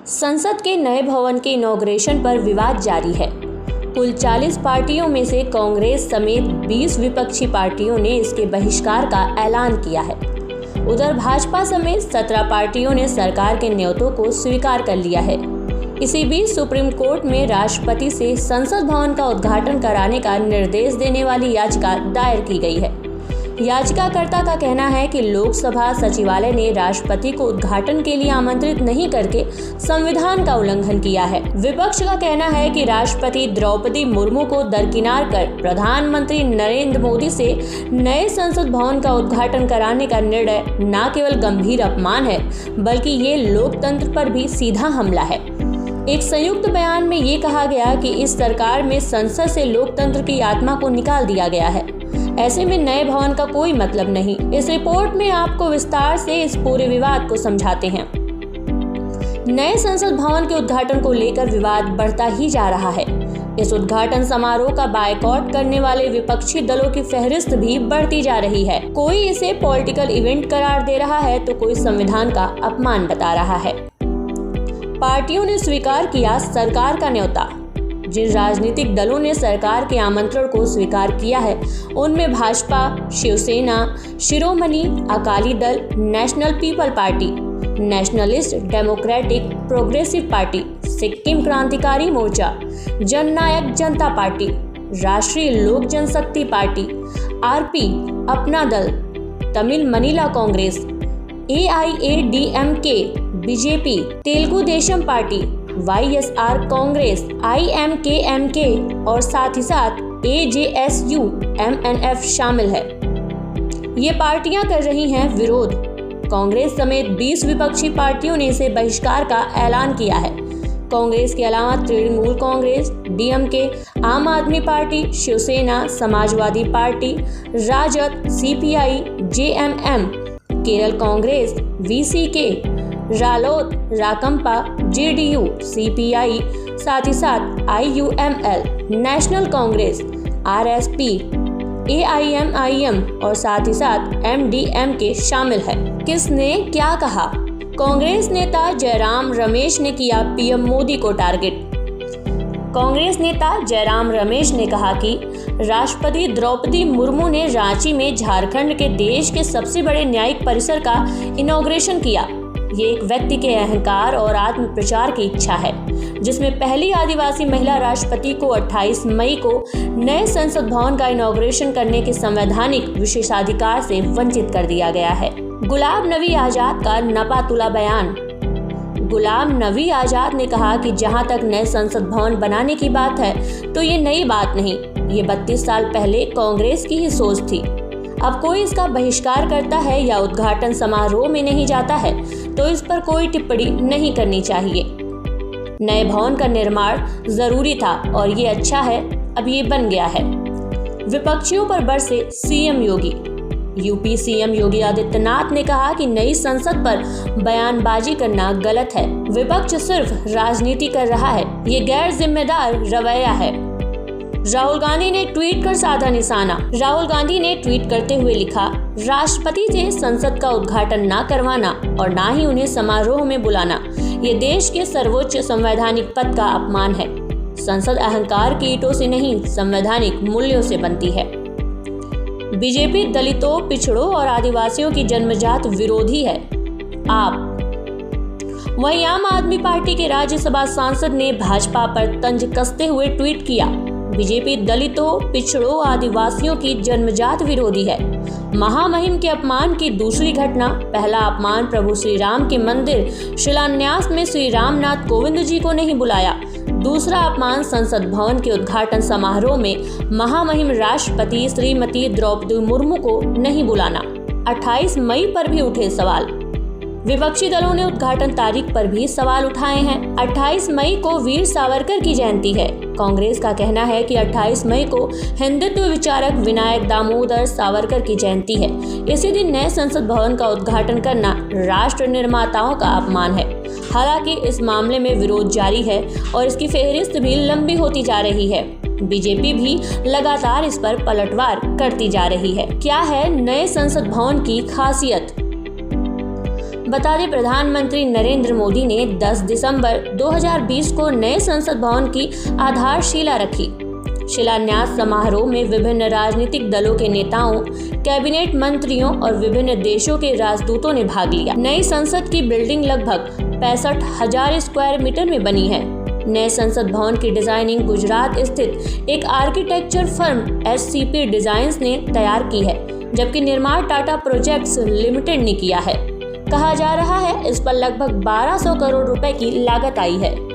संसद के नए भवन के इनॉग्रेशन पर विवाद जारी है। कुल 40 पार्टियों में से कांग्रेस समेत 20 विपक्षी पार्टियों ने इसके बहिष्कार का ऐलान किया है। उधर भाजपा समेत 17 पार्टियों ने सरकार के न्योतों को स्वीकार कर लिया है। इसी बीच सुप्रीम कोर्ट में राष्ट्रपति से संसद भवन का उद्घाटन कराने का निर्देश देने वाली याचिका दायर की गई है। याचिकाकर्ता का कहना है कि लोकसभा सचिवालय ने राष्ट्रपति को उद्घाटन के लिए आमंत्रित नहीं करके संविधान का उल्लंघन किया है। विपक्ष का कहना है कि राष्ट्रपति द्रौपदी मुर्मू को दरकिनार कर प्रधानमंत्री नरेंद्र मोदी से नए संसद भवन का उद्घाटन कराने का निर्णय न केवल गंभीर अपमान है, बल्कि ये लोकतंत्र पर भी सीधा हमला है। एक संयुक्त बयान में ये कहा गया कि इस सरकार में संसद से लोकतंत्र की आत्मा को निकाल दिया गया है। ऐसे में नए भवन का कोई मतलब नहीं। इस रिपोर्ट में आपको विस्तार से इस पूरे विवाद को समझाते हैं। नए संसद भवन के उद्घाटन को लेकर विवाद बढ़ता ही जा रहा है। इस उद्घाटन समारोह का बायकॉट करने वाले विपक्षी दलों की फहरिस्त भी बढ़ती जा रही है। कोई इसे पॉलिटिकल इवेंट करार दे रहा है तो कोई संविधान का अपमान बता रहा है। पार्टियों ने स्वीकार किया सरकार का न्योता। जिन राजनीतिक दलों ने सरकार के आमंत्रण को स्वीकार किया है उनमें Bhajpa, Shiv Sena, Shiromani Akali Dal, national people party, nationalist democratic progressive party, Sikkim क्रांतिकारी मोर्चा, जननायक जनता पार्टी, राष्ट्रीय लोक जनशक्ति पार्टी, आरपी, अपना दल, Tamil Manila Congress, AIADMK, BJP, Telugu Desam party, YSR Congress, IMKMK और साथ ही साथ AJSU MNF शामिल है। ये पार्टियां कर रही हैं विरोध। कांग्रेस समेत 20 विपक्षी पार्टियों ने इसे बहिष्कार का ऐलान किया है। कांग्रेस के अलावा Trinamool Congress, DMK, Aam Aadmi Party, Shiv Sena, Samajwadi Party, Rajad, CPI, JMM, Kerala Congress, VCK, Ralod, Rakampa, JDU, CPI, साथ ही साथ IUML, National Congress, RSP, AIMIM और साथ ही साथ MDMK शामिल है। किसने क्या कहा? कांग्रेस नेता जयराम रमेश ने किया PM मोदी को टारगेट। कांग्रेस नेता जयराम रमेश ने कहा कि राष्ट्रपति द्रौपदी मुर्मू ने रांची में झारखंड के देश के सबसे बड़े न्यायिक परिसर का इनॉग्रेशन किया। ये एक व्यक्ति के अहंकार और आत्म प्रचार की इच्छा है, जिसमें पहली आदिवासी महिला राष्ट्रपति को 28 मई को नए संसद भवन का इनॉग्रेशन करने के संवैधानिक विशेषाधिकार से वंचित कर दिया गया है। गुलाम नबी आजाद का नपा-तुला बयान। गुलाम नबी आजाद ने कहा कि जहां तक नए संसद भवन बनाने की बात है तो ये नई बात नहीं, ये 32 साल पहले कांग्रेस की ही सोच थी। अब कोई इसका बहिष्कार करता है या उद्घाटन समारोह में नहीं जाता है तो इस पर कोई टिप्पणी नहीं करनी चाहिए। नए भवन का निर्माण जरूरी था और ये अच्छा है, अब ये बन गया है। विपक्षियों पर बरसे CM योगी। यूपी CM योगी आदित्यनाथ ने कहा कि नई संसद पर बयानबाजी करना गलत है। विपक्ष सिर्फ राजनीति कर रहा है, ये गैर जिम्मेदार रवैया है। राहुल गांधी ने ट्वीट कर साधा निशाना। राहुल गांधी ने ट्वीट करते हुए लिखा, राष्ट्रपति से संसद का उद्घाटन ना करवाना और ना ही उन्हें समारोह में बुलाना, ये देश के सर्वोच्च संवैधानिक पद का अपमान है। संसद अहंकार की ईंटों से नहीं, संवैधानिक मूल्यों से बनती है। बीजेपी दलितों, पिछड़ों और आदिवासियों की जन्मजात विरोधी है। आप वहीं आम आदमी पार्टी के राज्यसभा सांसद ने भाजपा पर तंज कसते हुए ट्वीट किया, बीजेपी दलितों, पिछड़ों, आदिवासियों की जन्मजात विरोधी है। महामहिम के अपमान की दूसरी घटना। पहला अपमान प्रभु श्री राम के मंदिर शिलान्यास में श्री रामनाथ कोविंद जी को नहीं बुलाया। दूसरा अपमान संसद भवन के उद्घाटन समारोह में महामहिम राष्ट्रपति श्रीमती द्रौपदी मुर्मू को नहीं बुलाना। 28 मई पर भी उठे सवाल। विपक्षी दलों ने उद्घाटन तारीख पर भी सवाल उठाए हैं। 28 मई को वीर सावरकर की जयंती है। कांग्रेस का कहना है कि 28 मई को हिंदुत्व विचारक विनायक दामोदर सावरकर की जयंती है। इसी दिन नए संसद भवन का उद्घाटन करना राष्ट्र निर्माताओं का अपमान है। हालांकि इस मामले में विरोध जारी है और इसकी फेहरिस्त भी लंबी होती जा रही है। बीजेपी भी लगातार इस पर पलटवार करती जा रही है। क्या है नए संसद भवन की खासियत? बता दें, प्रधानमंत्री नरेंद्र मोदी ने 10 दिसंबर 2020 को नए संसद भवन की आधारशिला रखी। शिलान्यास समारोह में विभिन्न राजनीतिक दलों के नेताओं, कैबिनेट मंत्रियों और विभिन्न देशों के राजदूतों ने भाग लिया। नई संसद की बिल्डिंग लगभग 65,000 स्क्वायर मीटर में बनी है। नए संसद भवन की डिजाइनिंग गुजरात स्थित एक आर्किटेक्चर फर्म SCP डिजाइन्स ने तैयार की है, जबकि निर्माण टाटा प्रोजेक्ट्स लिमिटेड ने किया है। कहा जा रहा है इस पर लगभग 1200 करोड़ रुपए की लागत आई है।